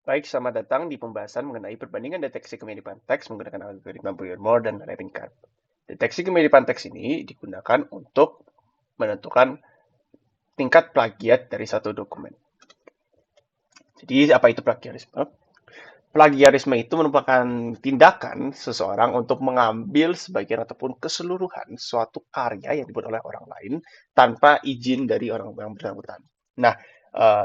Baik, selamat datang di pembahasan mengenai perbandingan deteksi kemiripan teks menggunakan algoritma Breuer-Moore dan Rabin-Karp. Deteksi kemiripan teks ini digunakan untuk menentukan tingkat plagiat dari satu dokumen. Jadi, apa itu plagiarisme? Plagiarisme itu merupakan tindakan seseorang untuk mengambil sebagian ataupun keseluruhan suatu karya yang dibuat oleh orang lain tanpa izin dari orang yang bersangkutan. Nah,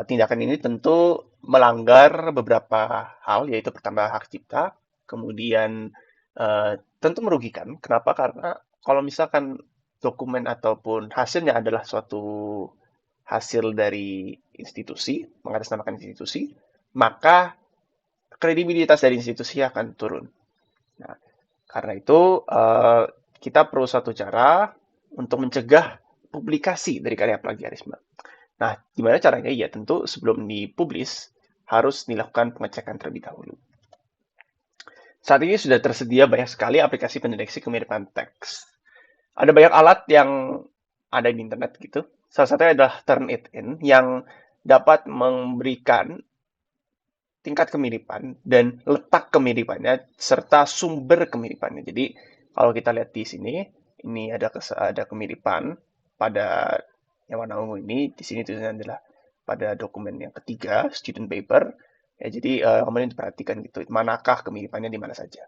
tindakan ini tentu melanggar beberapa hal, yaitu pertama hak cipta, kemudian tentu merugikan. Kenapa? Karena kalau misalkan dokumen ataupun hasilnya adalah suatu hasil dari institusi, mengatasnamakan institusi, maka kredibilitas dari institusi akan turun. Nah, karena itu kita perlu satu cara untuk mencegah publikasi dari karya plagiarisme. Nah, gimana caranya? Ya, tentu sebelum dipublis harus dilakukan pengecekan terlebih dahulu. Saat ini sudah tersedia banyak sekali aplikasi pendeteksi kemiripan teks. Ada banyak alat yang ada di internet gitu. Salah satunya adalah Turnitin yang dapat memberikan tingkat kemiripan dan letak kemiripannya serta sumber kemiripannya. Jadi kalau kita lihat di sini, ini ada kemiripan pada yang warna ungu ini. Di sini tulisannya adalah pada dokumen yang ketiga, student paper. Ya, jadi kemudian diperhatikan gitu, manakah kemiripannya di mana saja.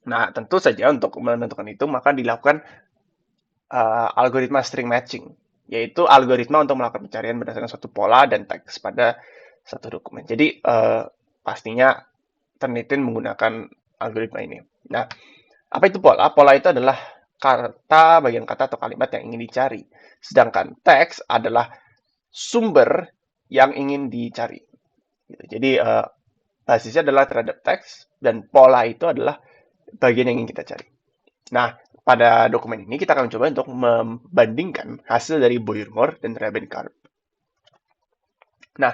Nah, tentu saja untuk menentukan itu maka dilakukan algoritma string matching, yaitu algoritma untuk melakukan pencarian berdasarkan suatu pola dan teks pada satu dokumen. Jadi pastinya Turnitin menggunakan algoritma ini. Nah, apa itu pola? Pola itu adalah kata, bagian kata atau kalimat yang ingin dicari. Sedangkan teks adalah sumber yang ingin dicari. Gitu. Jadi basisnya adalah terhadap teks dan pola itu adalah bagian yang ingin kita cari. Nah, pada dokumen ini kita akan mencoba untuk membandingkan hasil dari Boyer-Moore dan Rabin-Karp. Nah,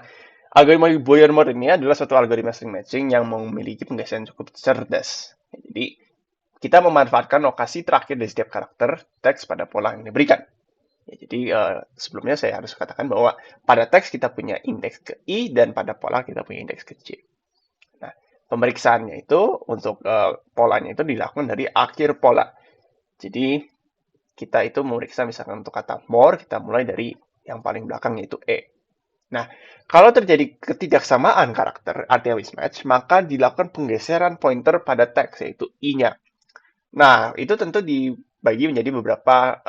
algoritma Boyer-Moore ini adalah suatu algoritma string matching yang memiliki penggeseran cukup cerdas. Jadi, kita memanfaatkan lokasi terakhir dari setiap karakter teks pada pola yang diberikan. Ya, jadi, sebelumnya saya harus katakan bahwa pada teks kita punya indeks ke I dan pada pola kita punya indeks ke J. Nah, pemeriksaannya itu untuk polanya itu dilakukan dari akhir pola. Jadi, kita itu memeriksa misalkan untuk kata more, kita mulai dari yang paling belakang yaitu E. Nah, kalau terjadi ketidaksamaan karakter, artinya mismatch, maka dilakukan penggeseran pointer pada teks, yaitu I-nya. Nah, itu tentu dibagi menjadi beberapa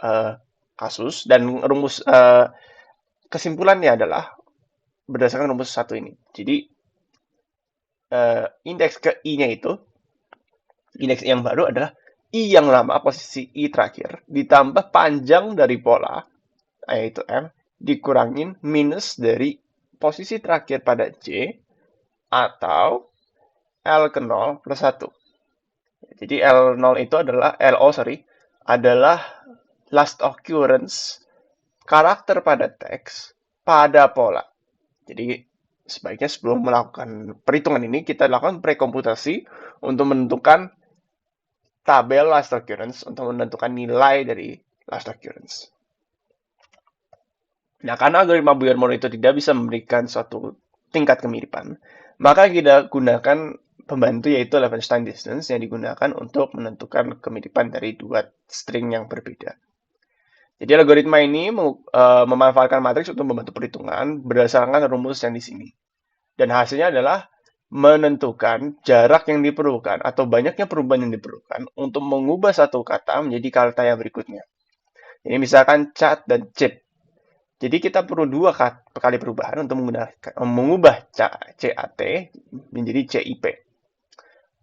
kasus, dan rumus kesimpulannya adalah berdasarkan rumus satu ini. Jadi, indeks ke I-nya itu, indeks yang baru adalah I yang lama, posisi I terakhir, ditambah panjang dari pola, yaitu M, dikurangin minus dari posisi terakhir pada J, atau L ke 0 plus 1. Jadi L0 itu adalah, adalah last occurrence karakter pada teks pada pola. Jadi sebaiknya sebelum melakukan perhitungan ini, kita lakukan prekomputasi untuk menentukan tabel last occurrence, untuk menentukan nilai dari last occurrence. Nah, karena algoritma Boyer-Moore itu tidak bisa memberikan suatu tingkat kemiripan, maka kita gunakan pembantu yaitu Levenshtein distance yang digunakan untuk menentukan kemiripan dari dua string yang berbeda. Jadi algoritma ini memanfaatkan matriks untuk membantu perhitungan berdasarkan rumus yang di sini. Dan hasilnya adalah menentukan jarak yang diperlukan atau banyaknya perubahan yang diperlukan untuk mengubah satu kata menjadi kata yang berikutnya. Ini misalkan cat dan chip. Jadi kita perlu dua kali perubahan untuk mengubah CAT menjadi CIP.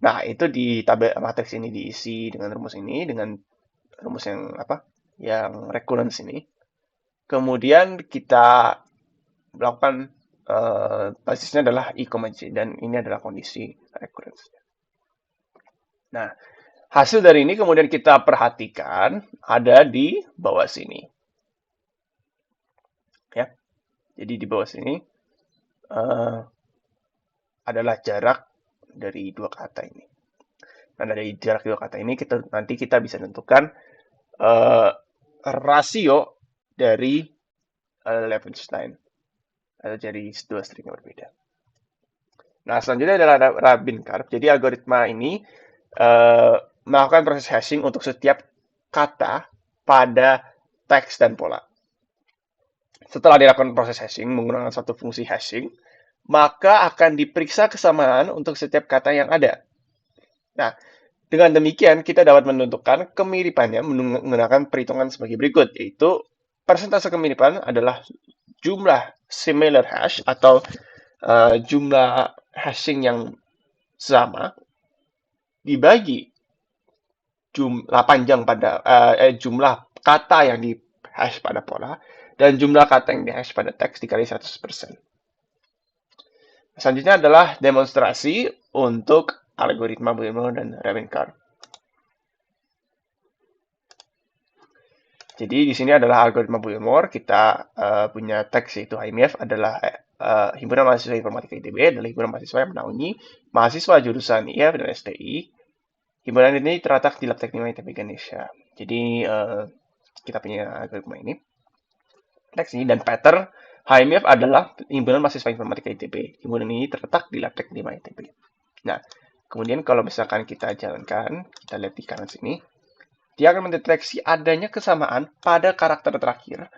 Nah, itu di tabel matriks ini diisi dengan rumus ini, dengan rumus yang apa? Yang recurrence ini. Kemudian kita melakukan basisnya adalah I, J dan ini adalah kondisi recurrence. Nah, hasil dari ini kemudian kita perhatikan ada di bawah sini. Ya. Jadi di bawah sini adalah jarak dari dua kata ini. Nah, dari jarak dua kata ini nanti kita bisa tentukan rasio dari Levenshtein atau dari dua string yang berbeda. Nah, selanjutnya adalah Rabin curve. Jadi algoritma ini melakukan proses hashing untuk setiap kata pada teks dan pola. Setelah dilakukan proses hashing menggunakan satu fungsi hashing, maka akan diperiksa kesamaan untuk setiap kata yang ada. Nah, dengan demikian kita dapat menentukan kemiripannya menggunakan perhitungan sebagai berikut, yaitu persentase kemiripan adalah jumlah similar hash atau jumlah hashing yang sama dibagi panjang pada jumlah kata yang di hash pada pola dan jumlah kata yang di hash pada teks dikali 100%. Selanjutnya adalah demonstrasi untuk algoritma Bohr dan Ravencroft. Jadi di sini adalah algoritma Bohr. Kita punya teks yaitu HIMIF adalah Himpunan Mahasiswa Informatika ITB adalah himpunan mahasiswa yang menaungi mahasiswa jurusan IF dan STI. Himpunan ini terletak di Lab Teknik ITB Ganesha. Jadi kita punya algoritma ini. Teks ini dan pattern HIMIF adalah himpunan mahasiswa informatika ITB. Himpunan ini terletak di Lab Teknik ITB. Nah, kemudian kalau misalkan kita jalankan, kita lihat di kanan sini, dia akan mendeteksi adanya kesamaan pada karakter terakhir.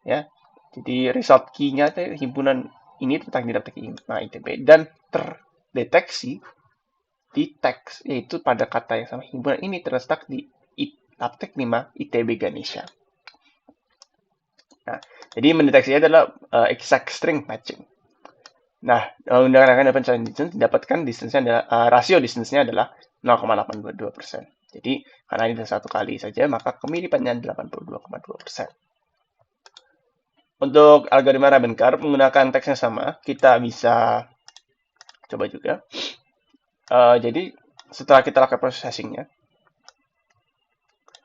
Ya, jadi result key-nya himpunan ini terletak di Lab Teknik ITB dan terdeteksi di teks, yaitu pada kata yang sama. Himpunan ini terletak di Lab Teknik ITB Ganesha. Nah, jadi mendeteksinya adalah exact string matching. Nah, menggunakan open distance didapatkan distance-nya adalah rasio distance-nya adalah 0,82%. Jadi, karena ini satu kali saja, maka kemiripannya 82,2%. Untuk algoritma Ravencroft menggunakan teksnya sama, kita bisa coba juga. Jadi, setelah kita lakukan proses hashing-nya,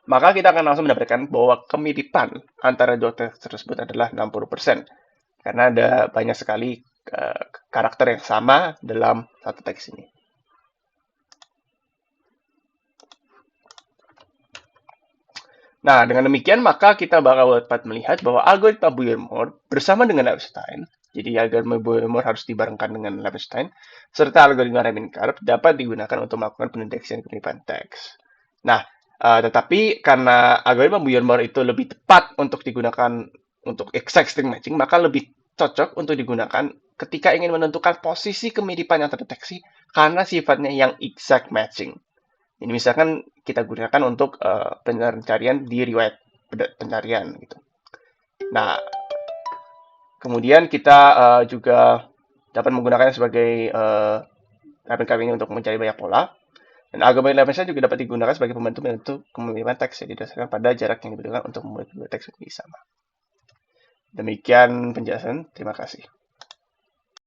maka kita akan langsung mendapatkan bahwa kemiripan antara dua teks tersebut adalah 60%. Karena ada banyak sekali karakter yang sama dalam satu teks ini. Nah, dengan demikian maka kita bakal dapat melihat bahwa algoritma Bohr bersama dengan Levenshtein, jadi algoritma Bohr harus dibarengkan dengan Levenshtein, serta algoritma Ravencroft dapat digunakan untuk melakukan pendeteksian kemiripan teks. Nah, tetapi karena algoritma Bohr itu lebih tepat untuk digunakan untuk exact string matching, maka lebih cocok untuk digunakan ketika ingin menentukan posisi kemiripan yang terdeteksi karena sifatnya yang exact matching. Ini misalkan kita gunakan untuk pencarian di riwayat pencarian gitu. Nah, kemudian kita juga dapat menggunakannya sebagai Ravencroft ini untuk mencari banyak pola. Dan algoritma Levenshtein juga dapat digunakan sebagai pembantu kemiripan teks yang didasarkan pada jarak yang dibutuhkan untuk membuat teks menjadi sama. Demikian penjelasan. Terima kasih.